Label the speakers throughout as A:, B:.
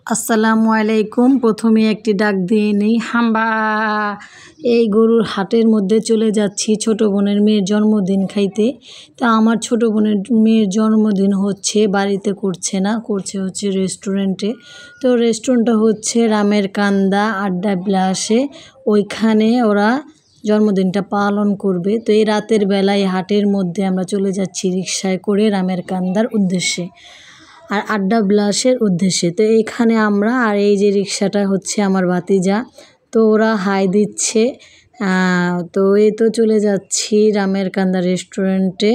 A: আসসালামু আলাইকুম। প্রথমে একটি ডাক দিয়ে নেই হাম্বা। এই গরুর হাটের মধ্যে চলে যাচ্ছি ছোট বোনের মেয়ের জন্মদিন খাইতে। তা আমার ছোট বোনের মেয়ের জন্মদিন হচ্ছে বাড়িতে করছে না, করছে হচ্ছে রেস্টুরেন্টে। তো রেস্টুরেন্টটা হচ্ছে রামের কান্দা আড্ডা বিলাসে, ওইখানে ওরা জন্মদিনটা পালন করবে। তো এই রাতের বেলায় হাটের মধ্যে আমরা চলে যাচ্ছি রিকশায় করে রামের কান্দার উদ্দেশ্যে আর আড্ডা বিলাসের উদ্দেশ্যে। তো এখানে আমরা আর এই যে রিক্সাটা হচ্ছে আমার ভাতিজা, তো ওরা হাই দিচ্ছে। তো এই তো চলে যাচ্ছি রামের কান্দা রেস্টুরেন্টে।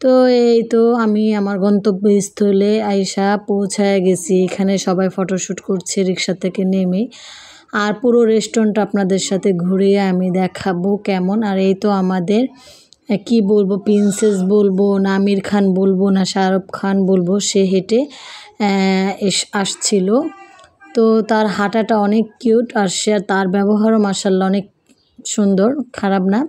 A: তো এই তো আমি আমার গন্তব্যস্থলে আইসা পৌঁছায় গেছি। এখানে সবাই ফটোশ্যুট করছে রিক্সা থেকে নেমে। আর পুরো রেস্টুরেন্ট আপনাদের সাথে ঘুরিয়ে আমি দেখাবো কেমন। আর এই তো আমাদের কি বলবো, প্রিন্সেস বলবো না আমির খান বলবো না শাহরুখ খান বলবো, সে হেঁটে আসছিল। তো তার হাঁটাটা অনেক কিউট আর তার ব্যবহারও মাশাআল্লাহ অনেক সুন্দর, খারাপ না।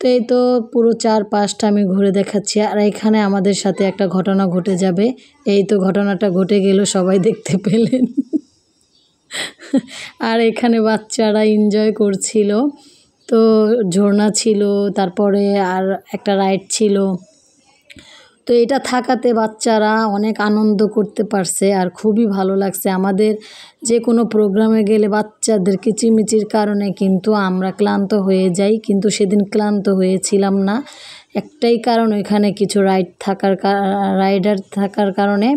A: তো এই তো পুরো চারপাশটা আমি ঘুরে দেখাচ্ছি। আর এখানে আমাদের সাথে একটা ঘটনা ঘটে যাবে। এই তো ঘটনাটা ঘটে গেল, সবাই দেখতে পেলেন। আর এখানে বাচ্চারা এনজয় করছিল। তো ঝর্ণা ছিল, তারপরে আর একটা রাইড ছিল। তো এটা থাকাতে বাচ্চারা অনেক আনন্দ করতে পারছে আর খুবই ভালো লাগছে। আমাদের যে কোনো প্রোগ্রামে গেলে বাচ্চাদের কিচিমিচির কারণে কিন্তু আমরা ক্লান্ত হয়ে যাই, কিন্তু সেদিন ক্লান্ত হয়েছিলাম না। একটাই কারণ, ওইখানে কিছু রাইডার থাকার কারণে।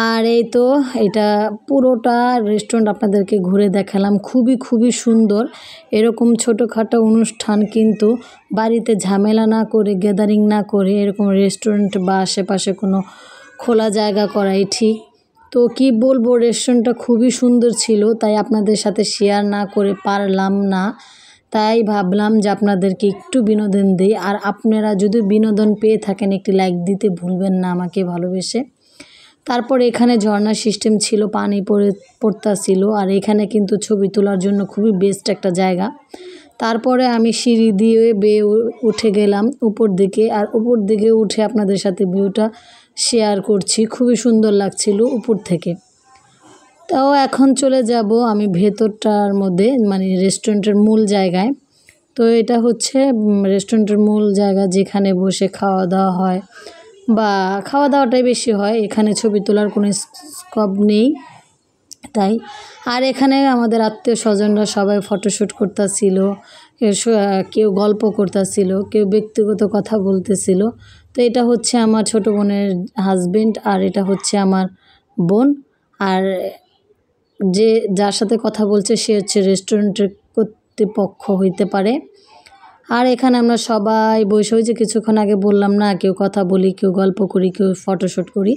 A: আর এই তো এটা পুরোটা রেস্টুরেন্ট আপনাদেরকে ঘুরে দেখালাম। খুবই সুন্দর। এরকম ছোটোখাটো অনুষ্ঠান কিন্তু বাড়িতে ঝামেলা না করে, গ্যাদারিং না করে, এরকম রেস্টুরেন্ট বা আশেপাশে কোনো খোলা জায়গা করাই ঠিক। তো কি বলবো, রেস্টুরেন্টটা খুবই সুন্দর ছিল, তাই আপনাদের সাথে শেয়ার না করে পারলাম না। তাই ভাবলাম যে আপনাদেরকে একটু বিনোদন দিই। আর আপনারা যদি বিনোদন পেয়ে থাকেন একটি লাইক দিতে ভুলবেন না আমাকে ভালোবেসে। তারপর এখানে ঝর্ণা সিস্টেম ছিল, পানি পড়তাছিল। আর এখানে কিন্তু ছবি তোলার জন্য খুবই বেস্ট একটা জায়গা। তারপরে আমি সিঁড়ি দিয়ে বেয়ে উঠে গেলাম উপর দিকে। আর উপর দিকে উঠে আপনাদের সাথে ভিউটা শেয়ার করছি, খুবই সুন্দর লাগছিল উপর থেকে। তাও এখন চলে যাব আমি ভেতরটার মধ্যে, মানে রেস্টুরেন্টের মূল জায়গায়। তো এটা হচ্ছে রেস্টুরেন্টের মূল জায়গা, যেখানে বসে খাওয়া দাওয়া হয় বা খাওয়া দাওয়াটাই বেশি হয়। এখানে ছবি তোলার কোনো স্কোপ নেই তাই। আর এখানে আমাদের আত্মীয় স্বজনরা সবাই ফটোশ্যুট করতেছিল, কেউ গল্প করতেছিল, কেউ ব্যক্তিগত কথা বলতেছিল। তো এটা হচ্ছে আমার ছোট বোনের হাজবেন্ড আর এটা হচ্ছে আমার বোন। আর যার সাথে কথা বলছে সে হচ্ছে রেস্টুরেন্টের কর্তৃপক্ষ হইতে পারে। আর এখানে আমরা সবাই বসে, ওই যে কিছুক্ষণ আগে বললাম না, কেউ কথা বলি, কেউ গল্প করি, কেউ ফটোশ্যুট করি।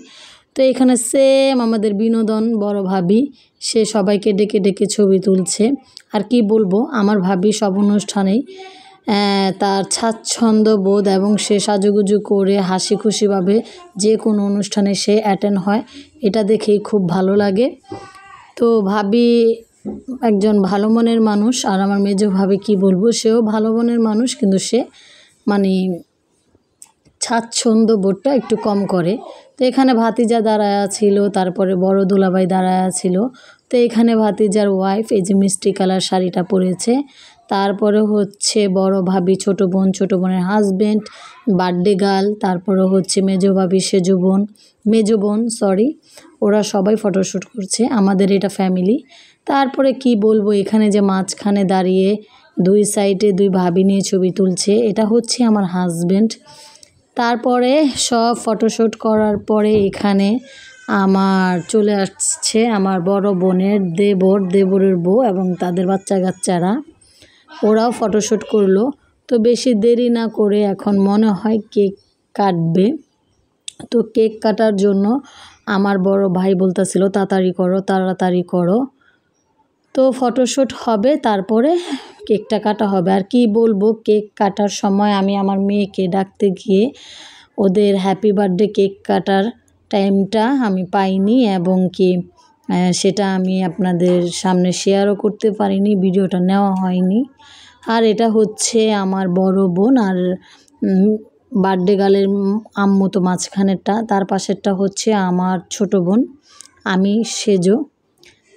A: তো এখানে সেম আমাদের বিনোদন বড় ভাবি, সে সবাইকে ডেকে ডেকে ছবি তুলছে। আর কি বলবো, আমার ভাবি সব অনুষ্ঠানেই তার স্বাচ্ছন্দ্য বোধ এবং সে সাজুগুজু করে হাসি খুশিভাবে যে কোনো অনুষ্ঠানে সে অ্যাটেন্ড হয়, এটা দেখেই খুব ভালো লাগে। তো ভাবি একজন ভালো মনের মানুষ। আর আমার মেজো ভাবি কি বলবো, সেও ভালো মনের মানুষ, কিন্তু সে মানে স্বাচ্ছন্দ্য বোধটা একটু কম করে। তো এখানে ভাতিজা দাঁড়ায়া ছিল, তারপরে বড় দুলাভাই দাঁড়ায়া ছিল। তো এখানে ভাতিজার ওয়াইফ এই যে মিষ্টি কালার শাড়িটা পরেছে। তারপরে হচ্ছে বড় ভাবি, ছোট বোনের হাজবেন্ড, বার্থডে গার্ল, তারপরে হচ্ছে মেজো বোন সরি, ওরা সবাই ফটোশ্যুট করছে, আমাদের এটা ফ্যামিলি। তারপরে কি বলবো, এখানে যে মাঝখানে দাঁড়িয়ে দুই সাইডে দুই ভাবি নিয়ে ছবি তুলছে, এটা হচ্ছে আমার হাজবেন্ড। তারপরে সব ফটোশ্যুট করার পরে এখানে আমার চলে আসছে আমার বড় বোনের দেবরের বউ এবং তাদের বাচ্চা কাচ্চারা, ওরাও ফটোশ্যুট করলো। তো বেশি দেরি না করে এখন মনে হয় কেক কাটবে। তো কেক কাটার জন্য আমার বড় ভাই বলতেছিল তাড়াতাড়ি করো। তো ফটোশ্যুট হবে, তারপরে কেকটা কাটা হবে। আর কি বলবো, কেক কাটার সময় আমি আমার মেয়েকে ডাকতে গিয়ে ওদের হ্যাপি বার্থডে কেক কাটার টাইমটা আমি পাইনি, এবং কি সেটা আমি আপনাদের সামনে শেয়ারও করতে পারিনি, ভিডিওটা নেওয়া হয়নি। আর এটা হচ্ছে আমার বড় বোন আর বার্থডে গার্লের আম্মু, তো মাঝখানেরটা, তার পাশেরটা হচ্ছে আমার ছোট বোন। আমি সেজো।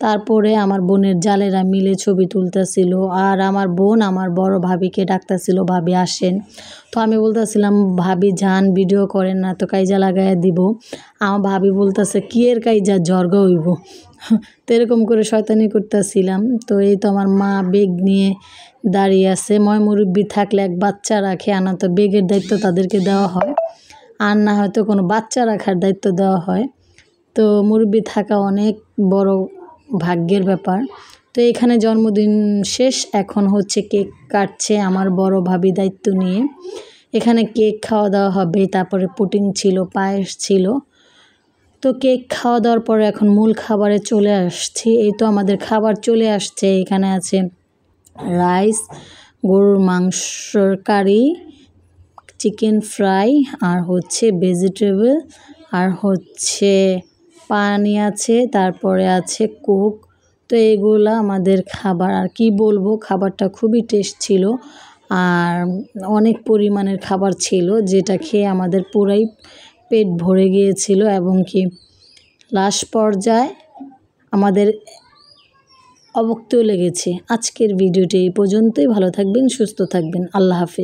A: তারপরে আমার বোনের জালেরা মিলে ছবি তুলতেছিল, আর আমার বোন আমার বড় ভাবিকে ডাকতেছিল, ভাবি আসেন। তো আমি বলতেছিলাম ভাবি যান, ভিডিও করেন না তো কাইজা লাগাইয়া দিব। আমার ভাবি বলতেছে কি এর কাইজা, জর্গা হইব। তো এরকম করে শয়তানি করতেছিলাম। তো এই তো আমার মা বেগ নিয়ে দাঁড়িয়ে আছে। মুরব্বি থাকলে এক বাচ্চা রাখে, আনা তো বেগের দায়িত্ব তাদেরকে দেওয়া হয়, আর না হয়তো কোনো বাচ্চা রাখার দায়িত্ব দেওয়া হয়। তো মুরব্বি থাকা অনেক বড় ভাগ্যের ব্যাপার। তো এখানে জন্মদিন শেষ, এখন হচ্ছে কেক কাটছে আমার বড় ভাবি দায়িত্ব নিয়ে। এখানে কেক খাওয়া দাওয়া হবে, তারপরে পুডিং ছিল, পায়েস ছিল। তো কেক খাওয়া দাওয়ার পরে এখন মূল খাবারে চলে আসছি। এই তো আমাদের খাবার চলে আসছে। এখানে আছে রাইস, গরুর মাংসর কারি, চিকেন ফ্রাই, আর হচ্ছে ভেজিটেবল, আর হচ্ছে পানি আছে, তারপরে আছে কোক। তো এগুলা আমাদের খাবার। আর কি বলবো, খাবারটা খুবই টেস্ট ছিল, আর অনেক পরিমাণের খাবার ছিল, যেটা খেয়ে আমাদের পুরাই পেট ভরে গিয়েছিল। এবং কি লাস্ট পর্যায়ে আমাদের অবক্তও লেগেছে। আজকের ভিডিওটি এই পর্যন্তই। ভালো থাকবেন, সুস্থ থাকবেন। আল্লাহ হাফেজ।